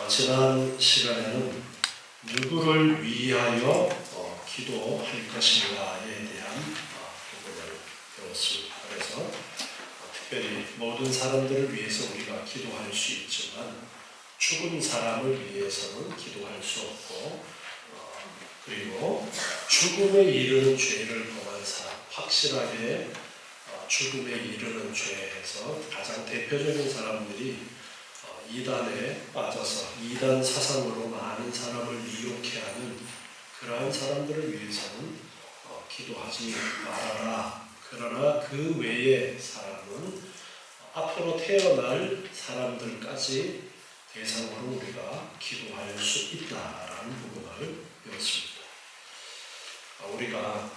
지난 시간에는 누구를 위하여 기도할 것인가에 대한 부분을 배웠습니다. 그래서 특별히 모든 사람들을 위해서 우리가 기도할 수 있지만 죽은 사람을 위해서는 기도할 수 없고 그리고 죽음에 이르는 죄를 범한 사람, 확실하게 죽음에 이르는 죄에서 가장 대표적인 사람들이 이단에 빠져서 이단 사상으로 많은 사람을 미혹해 하는 그러한 사람들을 위해서는 기도하지 말아라. 그러나 그 외의 사람은 앞으로 태어날 사람들까지 대상으로 우리가 기도할 수 있다라는 부분을 배웠습니다. 우리가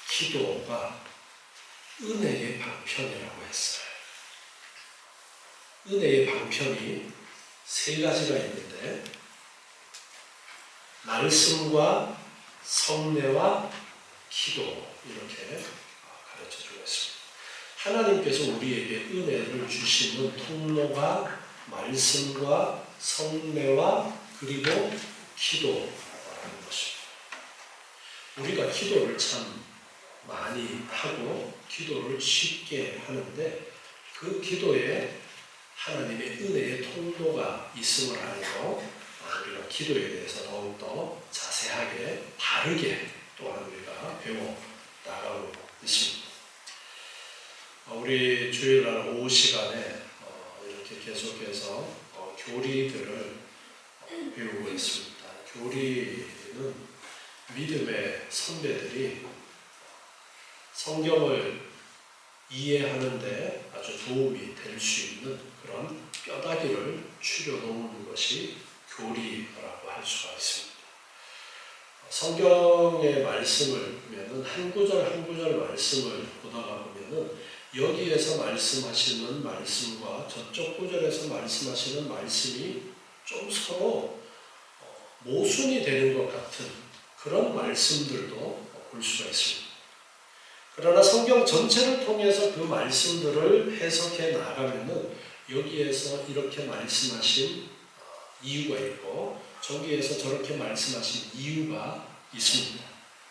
기도가 은혜의 방편이라고 했어요. 은혜의 방편이 세 가지가 있는데 말씀과 성례와 기도 이렇게 가르쳐주고 있습니다. 하나님께서 우리에게 은혜를 주시는 통로가 말씀과 성례와 그리고 기도라는 것입니다. 우리가 기도를 참 많이 하고 기도를 쉽게 하는데 그 기도에 하나님의 은혜의 통로가 있음을 알고 우리가 기도에 대해서 더욱더 자세하게 바르게 또한 우리가 배워 나가고 있습니다. 우리 주일날 오후 시간에 이렇게 계속해서 교리들을 배우고 있습니다. 교리는 믿음의 선배들이 성경을 이해하는데 아주 도움이 될 수 있는 그런 뼈다귀를 추려놓은 것이 교리라고 할 수가 있습니다. 성경의 말씀을 보면은 한 구절 한 구절 말씀을 보다가 보면은 여기에서 말씀하시는 말씀과 저쪽 구절에서 말씀하시는 말씀이 좀 서로 모순이 되는 것 같은 그런 말씀들도 볼 수가 있습니다. 그러나 성경 전체를 통해서 그 말씀들을 해석해 나가면은 여기에서 이렇게 말씀하신 이유가 있고 저기에서 저렇게 말씀하신 이유가 있습니다.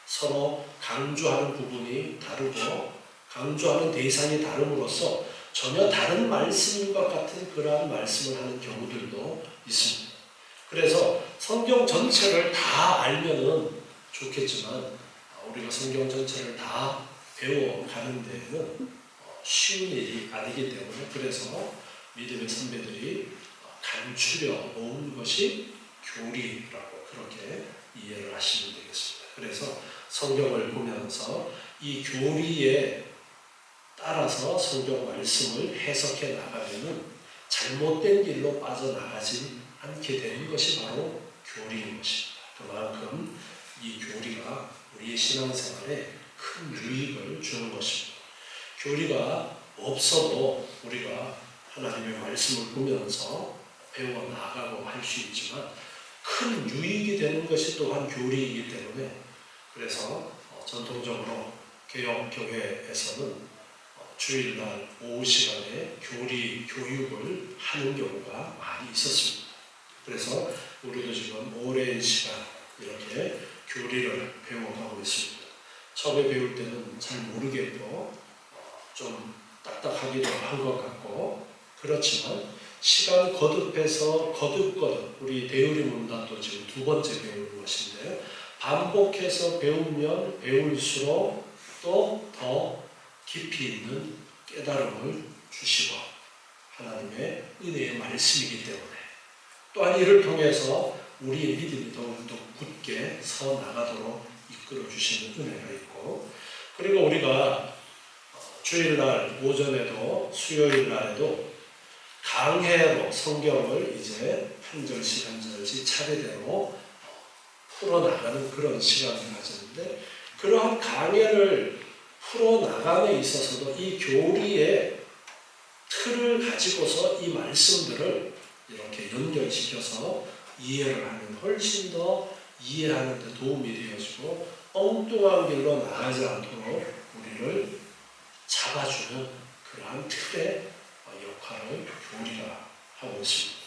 서로 강조하는 부분이 다르고 강조하는 대상이 다름으로써 전혀 다른 말씀인 것 같은 그러한 말씀을 하는 경우들도 있습니다. 그래서 성경 전체를 다 알면은 좋겠지만 우리가 성경 전체를 다 배워가는 데에는 쉬운 일이 아니기 때문에 그래서 믿음의 선배들이 감추려 놓은 것이 교리라고 그렇게 이해를 하시면 되겠습니다. 그래서 성경을 보면서 이 교리에 따라서 성경 말씀을 해석해 나가면은 잘못된 길로 빠져나가지 않게 되는 것이 바로 교리인 것입니다. 그만큼 이 교리가 우리의 신앙생활에 큰 유익을 주는 것입니다. 교리가 없어도 우리가 하나님의 말씀을 보면서 배워나가고 할 수 있지만 큰 유익이 되는 것이 또한 교리이기 때문에 그래서 전통적으로 개혁교회에서는 주일날 오후 시간에 교리 교육을 하는 경우가 많이 있었습니다. 그래서 우리도 지금 오랜 시간 이렇게 교리를 배워가고 있습니다. 처음에 배울 때는 잘 모르겠고 좀 딱딱하기도 한 것 같고 그렇지만 시간 거듭해서 거듭 우리 대우리 문단도 지금 두 번째 배우는 것인데요. 반복해서 배우면 배울수록 또 더 깊이 있는 깨달음을 주시고 하나님의 은혜의 말씀이기 때문에 또한 이를 통해서 우리의 믿음이 더욱더 굳게 서 나가도록 이끌어 주시는 은혜가 있고 그리고 우리가 주일날 오전에도 수요일 날에도 강해로 성경을 이제 한 절씩 한 절씩 차례대로 풀어나가는 그런 시간을 가졌는데 그러한 강해를 풀어나감에 있어서도 이 교리의 틀을 가지고서 이 말씀들을 이렇게 연결시켜서 이해를 하면 훨씬 더 이해하는 데 도움이 되어지고 엉뚱한 길로 나가지 않도록 우리를 잡아주는 그러한 틀의 역할을 교리가 하고 있습니다.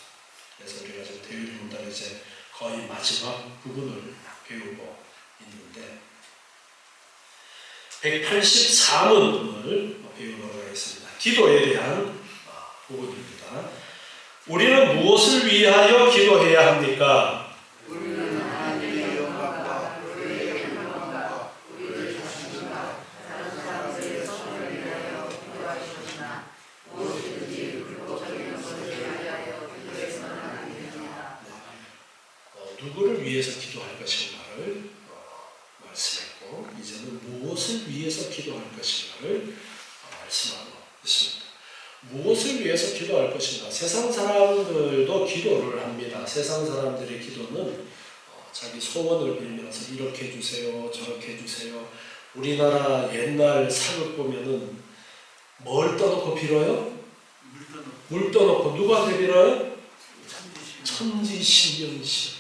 이제 거의 마지막 부분을 배우고 있는데 183문을 배우도록 하겠습니다. 기도에 대한 부분입니다. 우리는 무엇을 위하여 기도해야 합니까? 우리는 하나님의 영광과 그의 영광과 우리 자신과 다른 사람들의 선을 위하여 기도하시나 무엇이든지 불법적인 것을 위하여 기도해서는 안 됩니다. 누구를 위해서 기도할 것인가를 말씀했고 이제는 무엇을 위해서 기도할 것인가를 말씀하고 있습니다. 무엇을 위해서 기도할 것인가? 세상 사람들도 기도를 합니다. 세상 사람들의 기도는 자기 소원을 빌면서 이렇게 해주세요, 저렇게 해주세요. 우리나라 옛날 사극 보면은 뭘 떠놓고 빌어요? 물 떠놓고 누구한테 빌어요? 천지신명이시.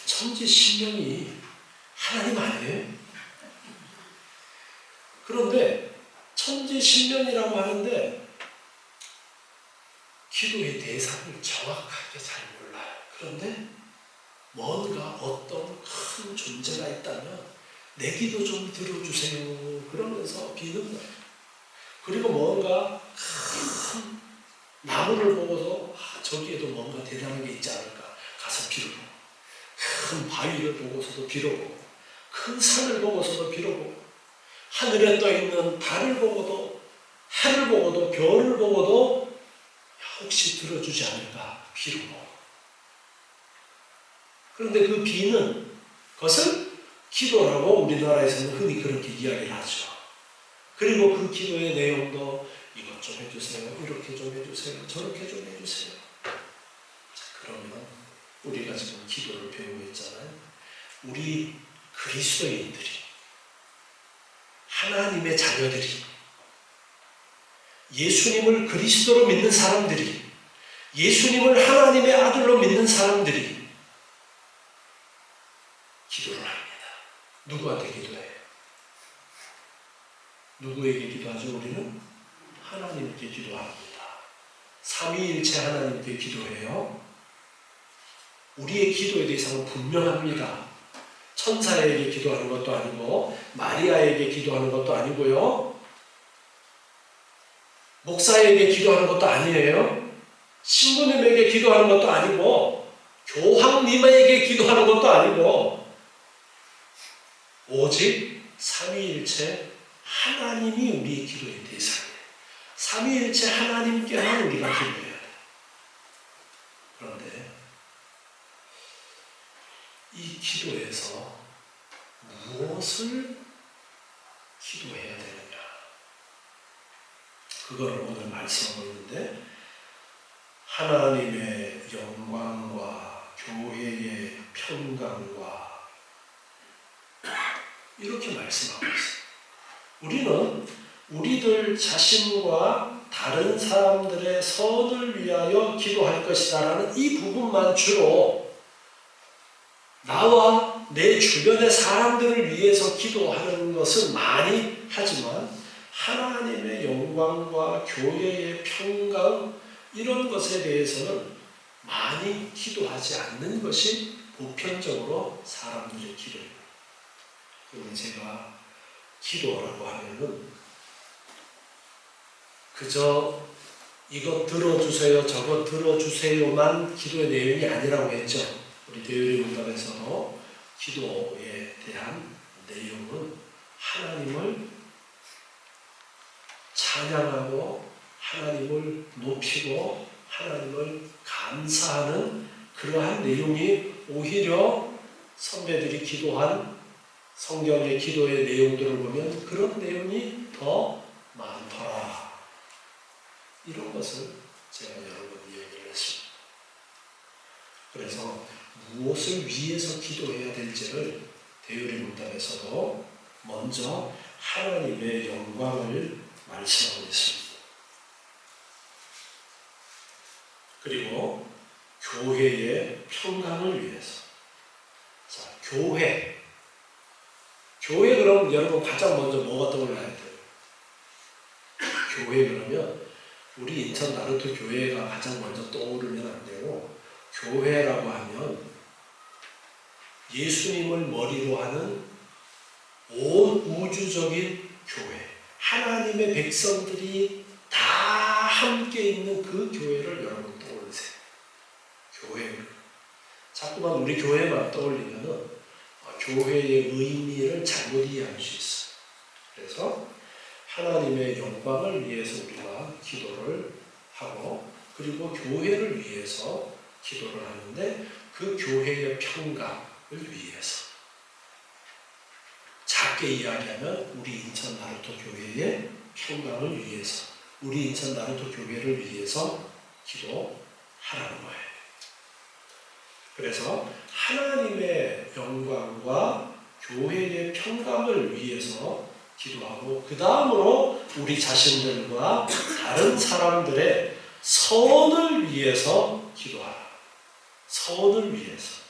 천지신명이 하나님 아니에요? 그런데 천지신명이라고 하는데 기도의 대상을 정확하게 잘 몰라요. 그런데 뭔가 어떤 큰 존재가 있다면 내 기도 좀 들어주세요 그러면서 비는 거예요. 그리고 뭔가 큰 나무를 보고서 저기에도 뭔가 대단한 게 있지 않을까 가서 비르고, 큰 바위를 보고서도 비르고, 큰 산을 보고서도 비르고, 하늘에 떠있는 달을 보고도, 하늘 보고도, 별을 보고도 혹시 들어주지 않을까 비르고. 그런데 그 비는 것을 기도라고 우리나라에서는 흔히 그렇게 이야기를 하죠. 그리고 그 기도의 내용도 이것 좀 해주세요, 이렇게 좀 해주세요, 저렇게 좀 해주세요. 그러면 우리가 지금 기도를 배우고 있잖아요. 우리 그리스도인들이, 하나님의 자녀들이, 예수님을 그리스도로 믿는 사람들이, 예수님을 하나님의 아들로 믿는 사람들이 기도를 합니다. 누구한테 기도해요? 누구에게 기도하죠? 우리는 하나님께 기도합니다. 삼위일체 하나님께 기도해요. 우리의 기도의 대상은 분명합니다. 천사에게 기도하는 것도 아니고 마리아에게 기도하는 것도 아니고요. 목사에게 기도하는 것도 아니에요. 신부님에게 기도하는 것도 아니고 교황님에게 기도하는 것도 아니고 오직 삼위일체 하나님이 우리의 기도의 대상이에요. 삼위일체 하나님께만 우리가 기도해야 돼요. 그런데 이 기도에서 무엇을 기도해야 되느냐? 그걸 오늘 말씀하고 있는데 하나님의 영광과 교회의 평강과 이렇게 말씀하고 있어요. 우리는 우리들 자신과 다른 사람들의 선을 위하여 기도할 것이다라는 이 부분만 주로 나와 내 주변의 사람들을 위해서 기도하는 것은 많이 하지만 하나님의 영광과 교회의 평강 이런 것에 대해서는 많이 기도하지 않는 것이 보편적으로 사람들의 기도입니다. 그리고 제가 기도라고 하면은 그저 이거 들어주세요, 저거 들어주세요만 기도의 내용이 아니라고 했죠. 우리 대유리 문답에서도 기도에 대한 내용은 하나님을 찬양하고 하나님을 높이고 하나님을 감사하는 그러한 내용이 오히려 선배들이 기도한 성경의 기도의 내용들을 보면 그런 내용이 더 많더라. 이런 것을 제가 여러 번 얘기를 했습니다. 그래서 무엇을 위해서 기도해야 될지를 대유리 문답에서도 먼저 하나님의 영광을 말씀하고 있습니다. 그리고 교회의 평강을 위해서. 자, 교회 그럼 여러분 가장 먼저 뭐가 떠올라야 돼요? 교회 그러면 우리 인천 나루터 교회가 가장 먼저 떠오르면 안 되고 교회라고 하면 예수님을 머리로 하는 온 우주적인 교회, 하나님의 백성들이 다 함께 있는 그 교회를 여러분 떠올리세요. 교회를. 자꾸만 우리 교회만 떠올리면 교회의 의미를 잘못 이해할 수 있어요. 그래서 하나님의 영광을 위해서 우리가 기도를 하고 그리고 교회를 위해서 기도를 하는데 그 교회의 평강을 위해서 작게 이야기하면 우리 인천 나루토 교회의 평강을 위해서 우리 인천 나루토 교회를 위해서 기도하라는 거예요. 그래서 하나님의 영광과 교회의 평강을 위해서 기도하고 그 다음으로 우리 자신들과 다른 사람들의 선을 위해서 기도하라. 선을 위해서.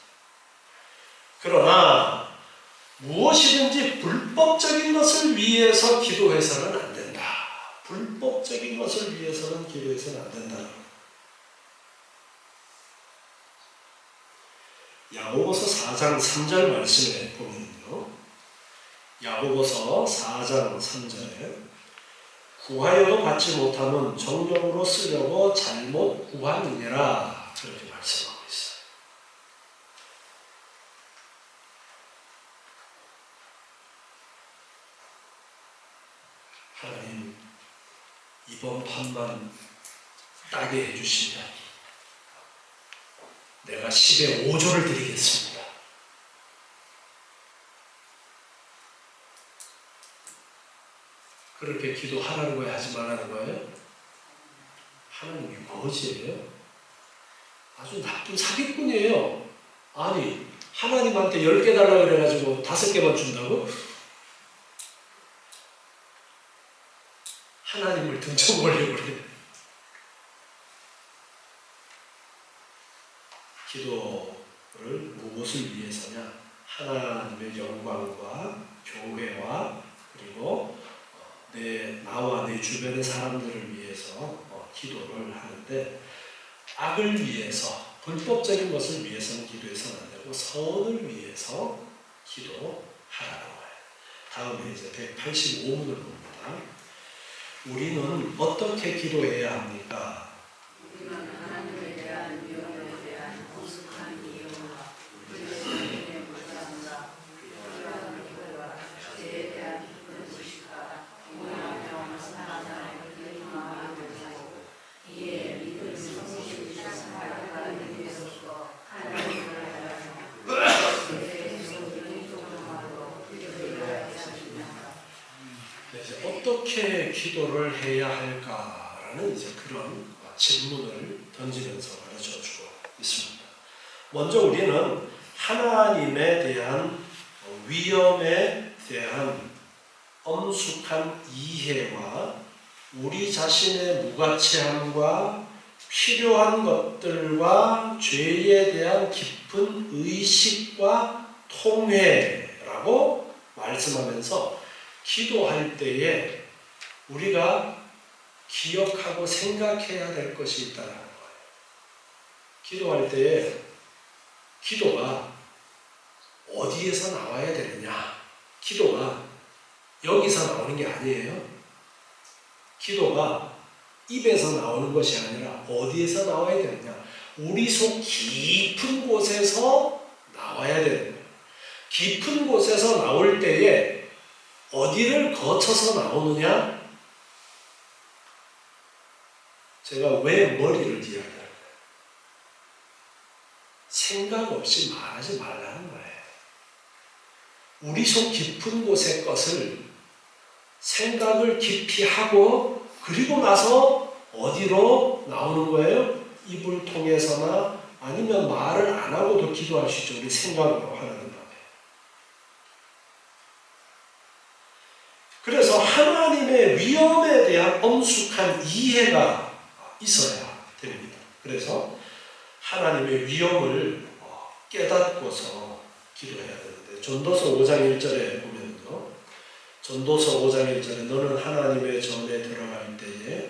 그러나 무엇이든지 불법적인 것을 위해서 기도해서는 안 된다. 불법적인 것을 위해서는 기도해서는 안 된다. 야고보서 4장 3절 말씀에 보면요. 야고보서 4장 3절에 구하여도 받지 못하면 정령으로 쓰려고 잘못 구하느니라 그렇게 말씀하고 있어요. 하나님 이번 판만 따게 해주시면 내가 10의 5조를 드리겠습니다. 그렇게 기도하라는 거예요? 하지 말라는 거예요? 하나님이 거지예요? 아주 나쁜 사기꾼이에요. 아니 하나님한테 10개 달라고 그래가지고 5개만 준다고? 하나님을 등쳐버리려고 그래. 기도를 무엇을 위해서냐? 하나님의 영광과 교회와 그리고 나와 내 주변의 사람들을 위해서 기도를 하는데 악을 위해서 불법적인 것을 위해서는 기도해서는 안 되고 선을 위해서 기도하라는 거예요. 다음에 이제 185문을 봅니다. 우리는 어떻게 기도해야 합니까? 우리는 하나님에 대한 위험에 대한 엄숙한 이유와 우리의 성인의 물담과 필요한 기도와 죄에 대한 깊은 지식과 공허하며 사랑하는 믿음을 가지고 이에 믿음이 성실히 생활하는 위해서부터 하나님을 하여 세대의 성도들이 조금하고 기도해야 하지 않습니까? 어떻게 기도를 해야 할까라는 이제 그런 질문을 던지면서 가르쳐 주고 있습니다. 먼저 우리는 하나님에 대한 위험에 대한 엄숙한 이해와 우리 자신의 무가치함과 필요한 것들과 죄에 대한 깊은 의식과 통회라고 말씀하면서 기도할 때에 우리가 기억하고 생각해야 될 것이 있다는 거예요. 기도할 때에 기도가 어디에서 나와야 되느냐? 기도가 여기서 나오는 게 아니에요. 기도가 입에서 나오는 것이 아니라 어디에서 나와야 되느냐? 우리 속 깊은 곳에서 나와야 되는 거예요. 깊은 곳에서 나올 때에 어디를 거쳐서 나오느냐? 제가 왜 머리를 이야기할까요? 생각 없이 말하지 말라는 거예요. 우리 속 깊은 곳의 것을 생각을 깊이 하고 그리고 나서 어디로 나오는 거예요? 입을 통해서나 아니면 말을 안 하고도 기도할 수 있죠. 우리 생각으로 하는 거예요. 그래서 하나님의 위엄에 대한 엄숙한 이해가 있어야 됩니다. 그래서 하나님의 위엄을 깨닫고서 기도해야 되는데 전도서 5장 1절에 보면요. 전도서 5장 1절에 너는 하나님의 전에 들어갈 때에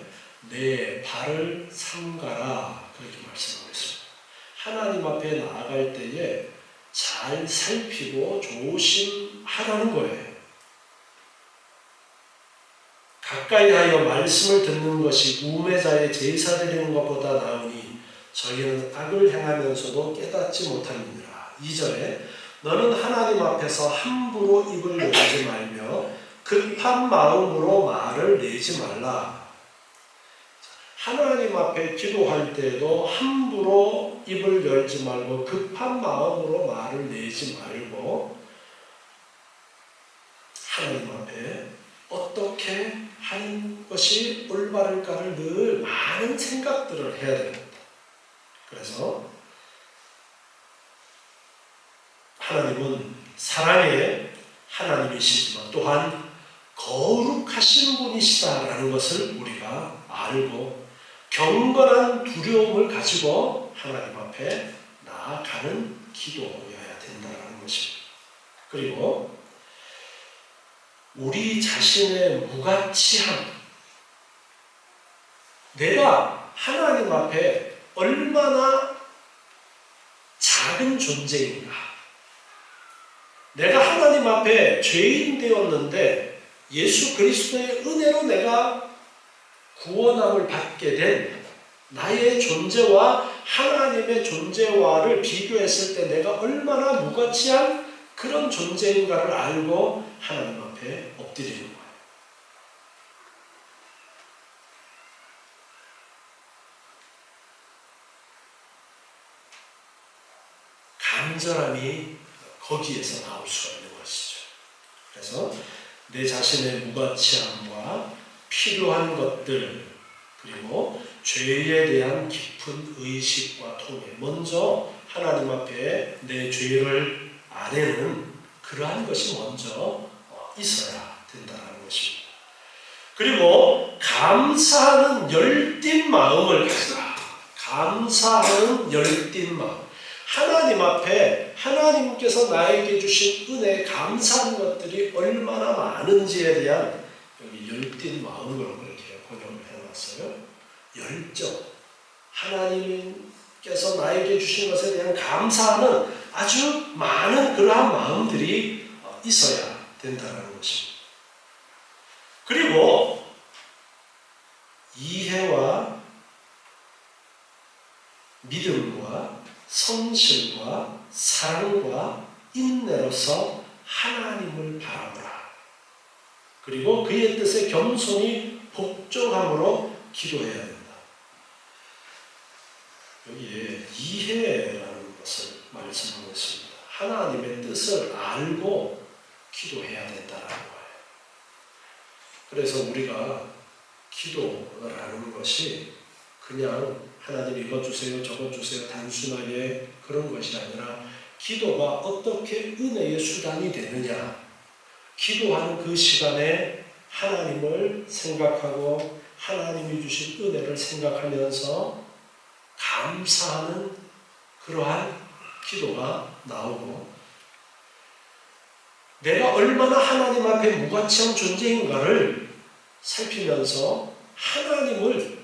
내 발을 삼가라 그렇게 말씀하고 있습니다. 하나님의 하나님 앞에 나아갈 때에 잘 살피고 조심하라는 거예요. 가까이 하여 말씀을 듣는 것이 우매자의 제사 드리는 것보다 나으니 저희는 악을 행하면서도 깨닫지 못함이니라. 2절에 너는 하나님 앞에서 함부로 입을 열지 말며 급한 마음으로 말을 내지 말라. 하나님 앞에 기도할 때에도 함부로 입을 열지 말고 급한 마음으로 말을 내지 말고 하나님 앞에 어떻게 하는 것이 올바를까를 늘 많은 생각들을 해야 됩니다. 그래서 하나님은 사랑의 하나님이시지만 또한 거룩하신 분이시다라는 것을 우리가 알고 경건한 두려움을 가지고 하나님 앞에 나아가는 기도여야 된다는 것입니다. 그리고 우리 자신의 무가치함, 내가 하나님 앞에 얼마나 작은 존재인가, 내가 하나님 앞에 죄인 되었는데 예수 그리스도의 은혜로 내가 구원함을 받게 된 나의 존재와 하나님의 존재와를 비교했을 때 내가 얼마나 무가치한 그런 존재인가를 알고 하나님 앞에 엎드리는 거예요. 간절함이 거기에서 나올 수가 있는 것이죠. 그래서 내 자신의 무가치함과 필요한 것들, 그리고 죄에 대한 깊은 의식과 통해 먼저 하나님 앞에 내 죄를 아내는 그러한 것이 먼저 있어야 된다는 것입니다. 그리고 감사하는 열띤 마음을 가져라. 감사하는 열띤 마음. 하나님 앞에 하나님께서 나에게 주신 은혜에 감사한 것들이 얼마나 많은지에 대한 여기 열띤 마음으로 그렇게 번역을 해놨어요. 열정. 하나님께서 나에게 주신 것에 대한 감사하는 아주 많은 그러한 마음들이 있어야 된다는 것입니다. 그리고 이해와 믿음과 성실과 사랑과 인내로서 하나님을 바라보라. 그리고 그의 뜻에 겸손히 복종함으로 기도해야 된다. 여기에 이해라는 것을 말씀하고 있습니다. 하나님의 뜻을 알고 기도해야 된다는 거예요. 그래서 우리가 기도라는 것이 그냥 하나님 이거 주세요 저거 주세요 단순하게 그런 것이 아니라 기도가 어떻게 은혜의 수단이 되느냐, 기도하는 그 시간에 하나님을 생각하고 하나님이 주신 은혜를 생각하면서 감사하는 그러한 기도가 나오고, 내가 얼마나 하나님 앞에 무가치한 존재인가를 살피면서 하나님을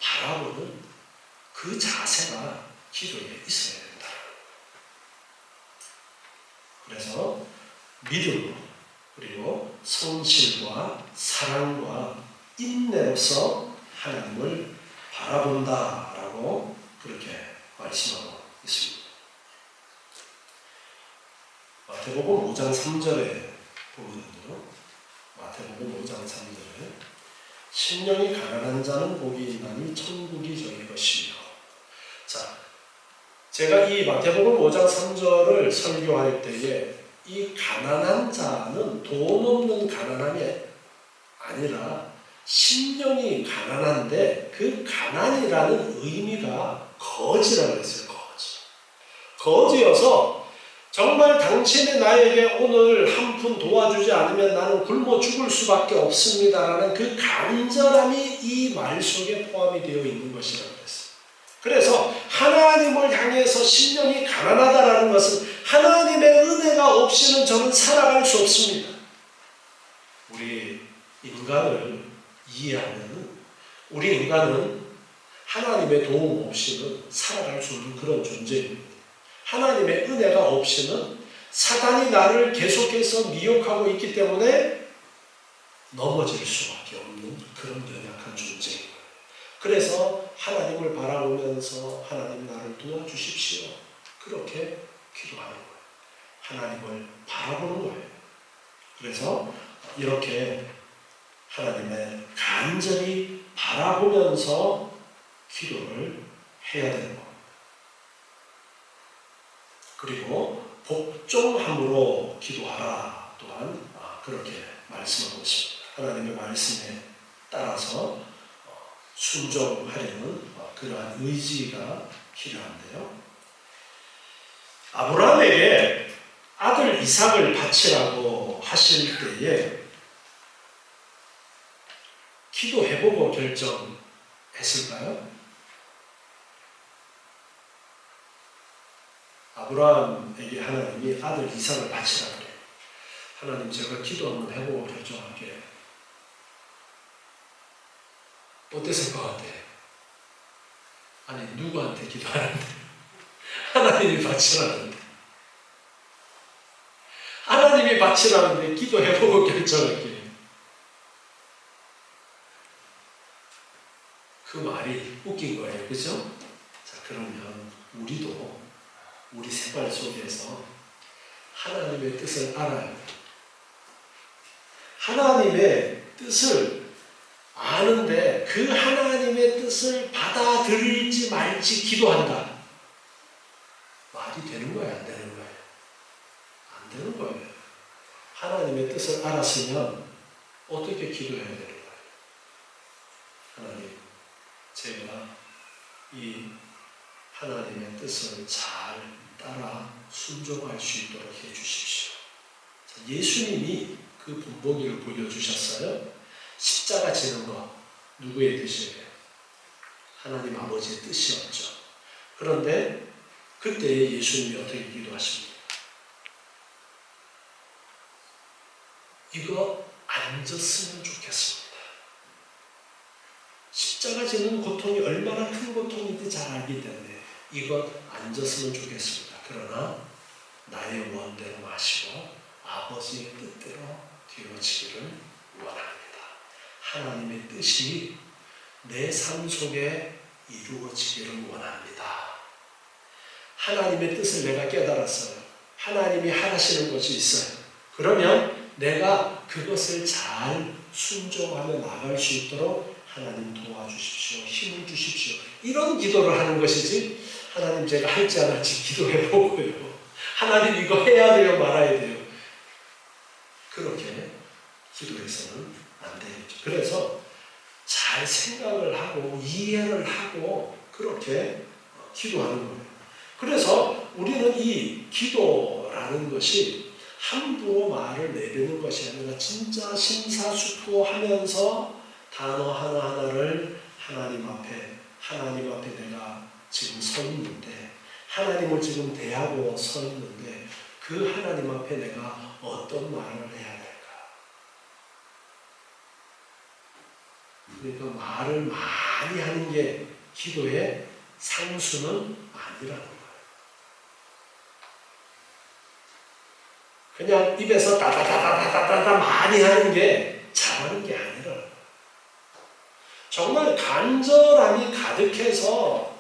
바라보는 그 자세가 기도에 있어야 된다. 그래서 믿음, 그리고 성실과 사랑과 인내로서 하나님을 바라본다라고 그렇게 말씀하고 있습니다. 마태복음 5장 3절에 보면요, 마태복음 5장 3절에 심령이 가난한 자는 복이 있나니 천국이 저희 것이며. 자, 제가 이 마태복음 5장 3절을 설교할 때에 이 가난한 자는 돈 없는 가난함이 아니라 심령이 가난한데 그 가난이라는 의미가 거지라고 했어요. 거지여서 정말 당신이 나에게 오늘 한 푼 도와주지 않으면 나는 굶어 죽을 수밖에 없습니다라는 그 간절함이 이 말 속에 포함이 되어 있는 것이라고 했어요. 그래서 하나님을 향해서 심령이 가난하다라는 것은 하나님의 은혜가 없이는 저는 살아갈 수 없습니다. 우리 인간을 이해하면 우리 인간은 하나님의 도움 없이는 살아갈 수 없는 그런 존재입니다. 하나님의 은혜가 없이는 사단이 나를 계속해서 미혹하고 있기 때문에 넘어질 수밖에 없는 그런 연약한 존재인 거예요. 그래서 하나님을 바라보면서 하나님 나를 도와주십시오. 그렇게 기도하는 거예요. 하나님을 바라보는 거예요. 그래서 이렇게 하나님의 간절히 바라보면서 기도를 해야 되는 겁니다. 그리고 복종함으로 기도하라 또한 그렇게 말씀하고 있습니다. 하나님의 말씀에 따라서 순종하려는 그러한 의지가 필요한데요. 아브라함에게 아들 이삭을 바치라고 하실 때에 기도해보고 결정했을까요? 아브라함에게 하나님이 아들 이삭을 바치라 그래요. 하나님 제가 기도 한번 해보고 결정할게요. 어땠을 것 같아요? 아니 누구한테 기도하는데 하나님이 바치라는데 하나님이 바치라는데 기도해보고 결정할게요. 그 말이 웃긴 거예요. 그죠? 자, 그러면 우리도 우리 생활 속에서 하나님의 뜻을 알아야 돼요. 하나님의 뜻을 아는데 그 하나님의 뜻을 받아들일지 말지 기도한다. 말이 되는 거예요? 안 되는 거예요? 안 되는 거예요. 하나님의 뜻을 알았으면 어떻게 기도해야 되는 거예요? 하나님, 제가 이 하나님의 뜻을 잘 따라 순종할 수 있도록 해주십시오. 예수님이 그 본보기를 보여주셨어요. 십자가 지는 것 누구의 뜻이에요? 하나님 아버지의 뜻이었죠. 그런데 그때 예수님이 어떻게 기도하십니까? 이거 안 졌으면 좋겠습니다. 십자가 지는 고통이 얼마나 큰 고통인지 잘 알기 때문에 이것 안 졌으면 좋겠습니다. 그러나 나의 원대로 마시고 아버지의 뜻대로 되어지기를 원합니다. 하나님의 뜻이 내 삶 속에 이루어지기를 원합니다. 하나님의 뜻을 내가 깨달았어요. 하나님이 하시는 것이 있어요. 그러면 내가 그것을 잘 순종하며 나갈 수 있도록 하나님 도와주십시오. 힘을 주십시오. 이런 기도를 하는 것이지 하나님 제가 할지 안 할지 기도해보고요. 하나님 이거 해야 돼요 말아야 돼요. 그렇게 기도해서는 안 되겠죠. 그래서 잘 생각을 하고 이해를 하고 그렇게 기도하는 거예요. 그래서 우리는 이 기도라는 것이 함부로 말을 내리는 것이 아니라 진짜 심사숙고하면서 단어 하나하나를 하나님 앞에 내가 지금 서 있는데 하나님을 지금 대하고 서 있는데 그 하나님 앞에 내가 어떤 말을 해야 될까? 그러니까 말을 많이 하는 게 기도의 상수는 아니라는 거예요. 그냥 입에서 따다다다다다다 많이 하는 게 잘하는 게 아니라는 거예요. 정말 간절함이 가득해서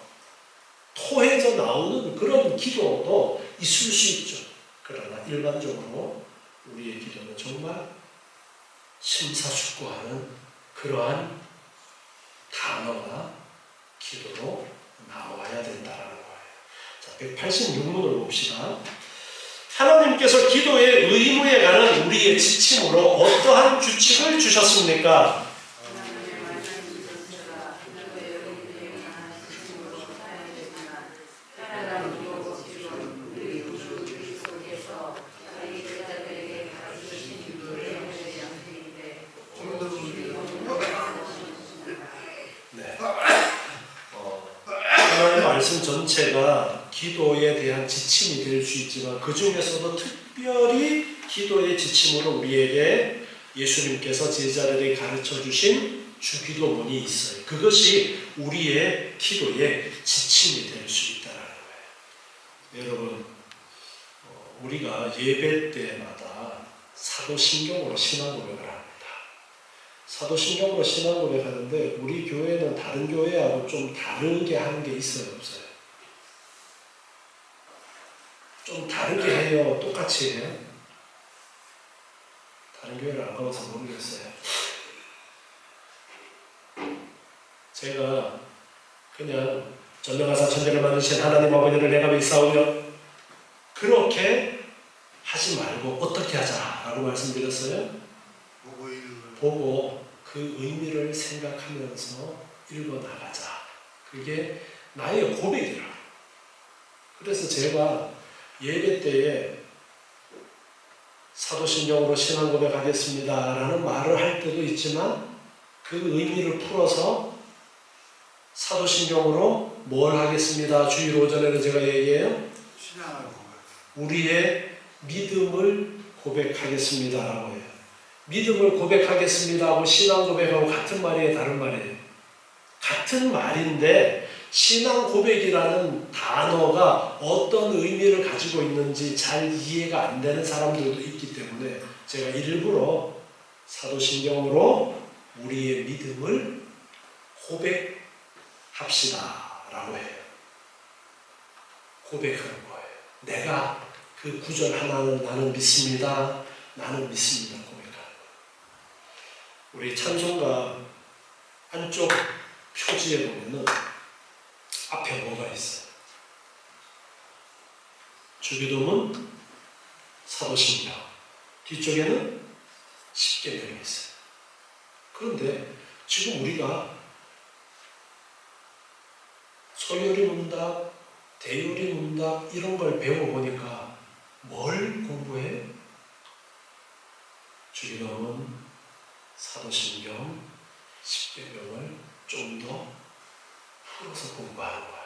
토해져 나오는 그런 기도도 있을 수 있죠. 그러나 일반적으로 우리의 기도는 정말 심사숙고하는 그러한 단어가 기도로 나와야 된다는 거예요. 자, 186문을 봅시다. 하나님께서 기도의 의무에 관한 우리의 지침으로 어떠한 규칙을 주셨습니까? 하나님의 말씀 전체가 기도에 대한 지침이 될 수 있지만 그 중에서도 특별히 기도의 지침으로 우리에게 예수님께서 제자들에게 가르쳐 주신 주기도문이 있어요. 그것이 우리의 기도의 지침이 될 수 있다는 거예요. 여러분, 우리가 예배 때마다 사도신경으로 신앙 고백을 합니다. 사도신경으로 신앙 고백하는데 우리 교회는 다른 교회하고 좀 다르게 하는 게 있어요, 없어요? 좀 다르게 해요? 똑같이 해요? 다른 교회를 안 가봐서 모르겠어요. 제가 그냥 전능하사 천지를 만드신 하나님 아버지를 내가 믿사오며 그렇게 하지 말고 어떻게 하자라고 말씀드렸어요? 보고 그 의미를 생각하면서 읽어나가자. 그게 나의 고백이라. 그래서 제가 예배 때에 사도신경으로 신앙 고백하겠습니다 라는 말을 할 때도 있지만 그 의미를 풀어서 사도신경으로 뭘 하겠습니다. 주일 오전에는 제가 얘기해요. 우리의 믿음을 고백하겠습니다 라고 해요. 믿음을 고백하겠습니다 하고 신앙 고백하고 같은 말이에요, 다른 말이에요? 같은 말인데 신앙 고백이라는 단어가 어떤 의미를 가지고 있는지 잘 이해가 안 되는 사람들도 있기 때문에 제가 일부러 사도신경으로 우리의 믿음을 고백합시다 라고 해요. 고백하는 거예요. 내가 그 구절 하나는 나는 믿습니다. 나는 믿습니다. 고백하는 거예요. 우리 찬송가 한쪽 표지에 보면은 앞에 뭐가 있어요? 주기도문, 사도신경, 뒤쪽에는 십계명이 있어요. 그런데 지금 우리가 소요리 문답, 대요리 문답 이런 걸 배워보니까 뭘 공부해요? 주기도문, 사도신경, 십계명을 좀 더 풀어서 공부하는 거예요.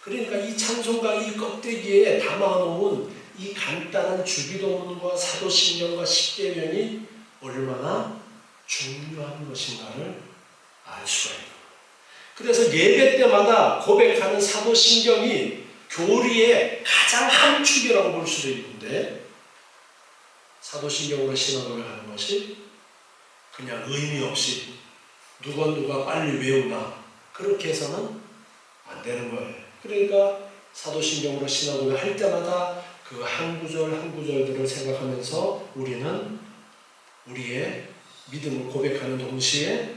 그러니까 이 찬송가 이 껍데기에 담아놓은 이 간단한 주기도문과 사도신경과 십계명이 얼마나 중요한 것인가를 알 수가 있는 거예요. 그래서 예배 때마다 고백하는 사도신경이 교리의 가장 함축이라고 볼 수도 있는데 사도신경으로 신앙 고백하는 것이 그냥 의미 없이 누가 빨리 외우나 그렇게 해서는 안 되는 거예요. 그러니까 사도신경으로 신앙 고백할 때마다 그 한 구절 한 구절들을 생각하면서 우리는 우리의 믿음을 고백하는 동시에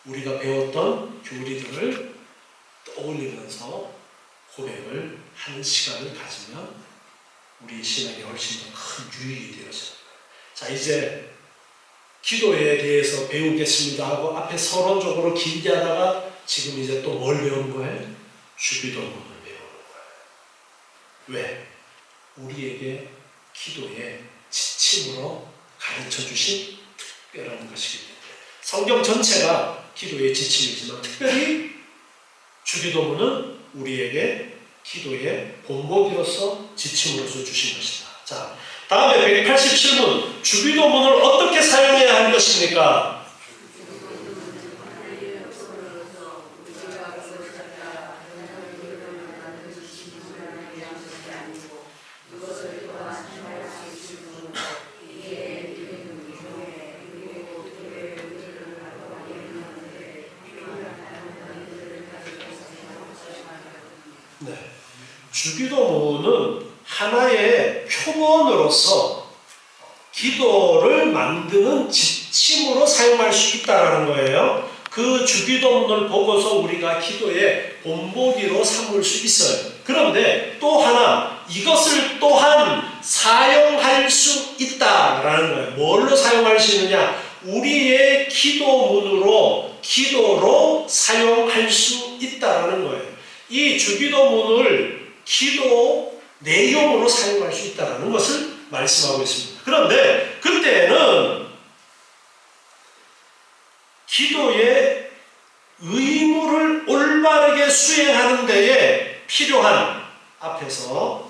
우리가 배웠던 교리들을 떠올리면서 고백을 하는 시간을 가지면 우리 신앙이 훨씬 더 큰 유익이 되어져요. 자, 이제 기도에 대해서 배우겠습니다 하고 앞에 서론적으로 길게 하다가 지금 이제 또 뭘 배우는 거예요? 주기도문을 배우는 거예요. 왜? 우리에게 기도의 지침으로 가르쳐 주신 특별한 것이기 때문에 성경 전체가 기도의 지침이지만 특별히 주기도문은 우리에게 기도의 본보기로서 지침으로서 주신 것이다. 자, 다음에 187문 주기도문을 어떻게 사용해야 하는 것입니까? 네, 주기도문은 하나의 표본으로서 기도를 만드는 지침으로 사용할 수 있다는 거예요. 그 주기도문을 보고서 우리가 기도의 본보기로 삼을 수 있어요. 그런데 또 하나 이것을 또한 사용할 수 있다라는 거예요. 뭘로 사용할 수 있느냐? 우리의 기도로 사용할 수 있다라는 거예요. 이 주기도문을 기도 내용으로 사용할 수 있다는 것을 말씀하고 있습니다. 그런데 그때는 기도의 의무를 올바르게 수행하는 데에 필요한 앞에서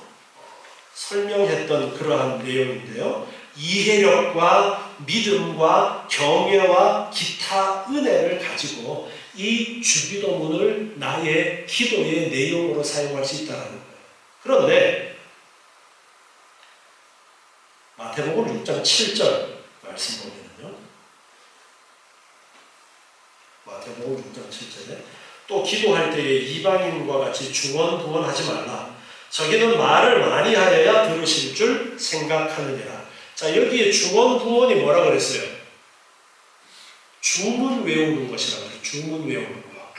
설명했던 그러한 내용인데요. 이해력과 믿음과 경외와 기타 은혜를 가지고 이 주기도문을 나의 기도의 내용으로 사용할 수 있다는 거예요. 그런데 6장 7절 말씀 보면요. 마태복음 6장 7절에 또 기도할 때에 이방인과 같이 중언부언하지 말라. 저기는 말을 많이 하여야 들으실 줄 생각하느니라. 자, 여기에 중언부언이 뭐라 그랬어요? 주문 외우는 것이라고 해요. 주문 외우는 거.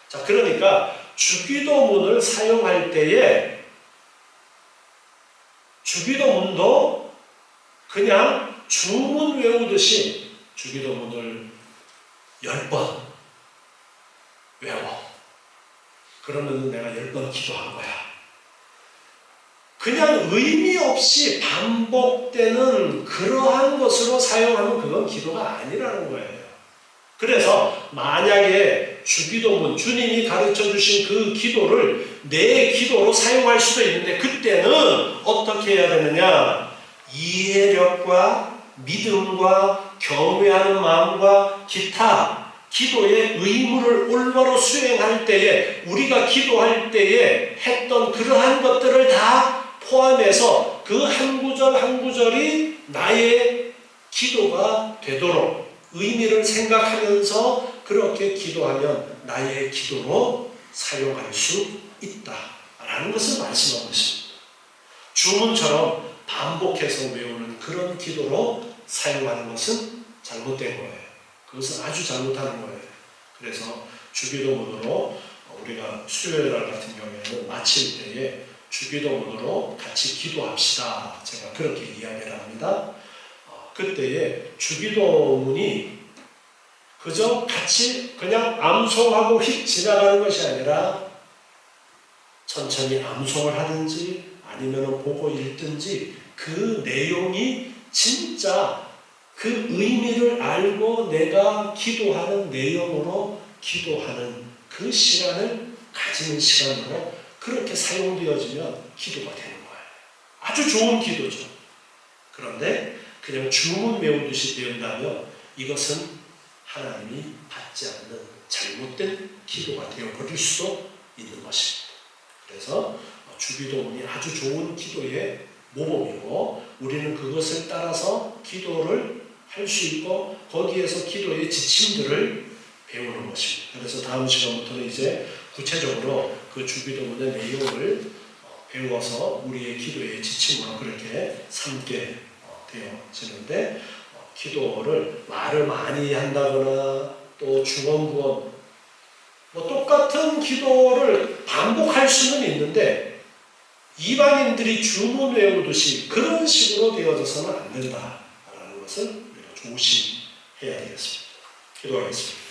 자, 그러니까 주기도문을 사용할 때에 주기도문도 그냥 주문 외우듯이 주기도문을 10번 외워. 그러면 내가 10번 기도한 거야. 그냥 의미 없이 반복되는 그러한 것으로 사용하면 그건 기도가 아니라는 거예요. 그래서 만약에 주기도문, 주님이 가르쳐 주신 그 기도를 내 기도로 사용할 수도 있는데 그때는 어떻게 해야 되느냐? 이해력과 믿음과 경외하는 마음과 기타 기도의 의무를 올바로 수행할 때에 우리가 기도할 때에 했던 그러한 것들을 다 포함해서 그 한 구절 한 구절이 나의 기도가 되도록 의미를 생각하면서 그렇게 기도하면 나의 기도로 사용할 수 있다라는 것을 말씀하고 있습니다. 주문처럼 반복해서 외우는 그런 기도로 사용하는 것은 잘못된 거예요. 그것은 아주 잘못하는 거예요. 그래서 주기도문으로 우리가 수요일날 같은 경우에는 마칠 때에 주기도문으로 같이 기도합시다. 제가 그렇게 이야기를 합니다. 그때에 주기도문이 그저 같이 그냥 암송하고 휙 지나가는 것이 아니라 천천히 암송을 하든지 아니면 보고 읽든지 그 내용이 진짜 그 의미를 알고 내가 기도하는 내용으로 기도하는 그 시간을 가지는 시간으로 그렇게 사용되어지면 기도가 되는 거예요. 아주 좋은 기도죠. 그런데 그냥 주문 외우듯이 배운다면 이것은 하나님이 받지 않는 잘못된 기도가 되어버릴 수도 있는 것입니다. 그래서 주기도문이 아주 좋은 기도의 모범이고 우리는 그것을 따라서 기도를 할 수 있고 거기에서 기도의 지침들을 배우는 것입니다. 그래서 다음 시간부터는 이제 구체적으로 그 주기도문의 내용을 배워서 우리의 기도의 지침으로 그렇게 삼게 되어지는데 기도를 말을 많이 한다거나 또 중언부언 똑같은 기도를 반복할 수는 있는데 이방인들이 주문 외우듯이 그런 식으로 되어져서는 안 된다라는 것을 우리가 조심해야 되겠습니다. 기도하겠습니다.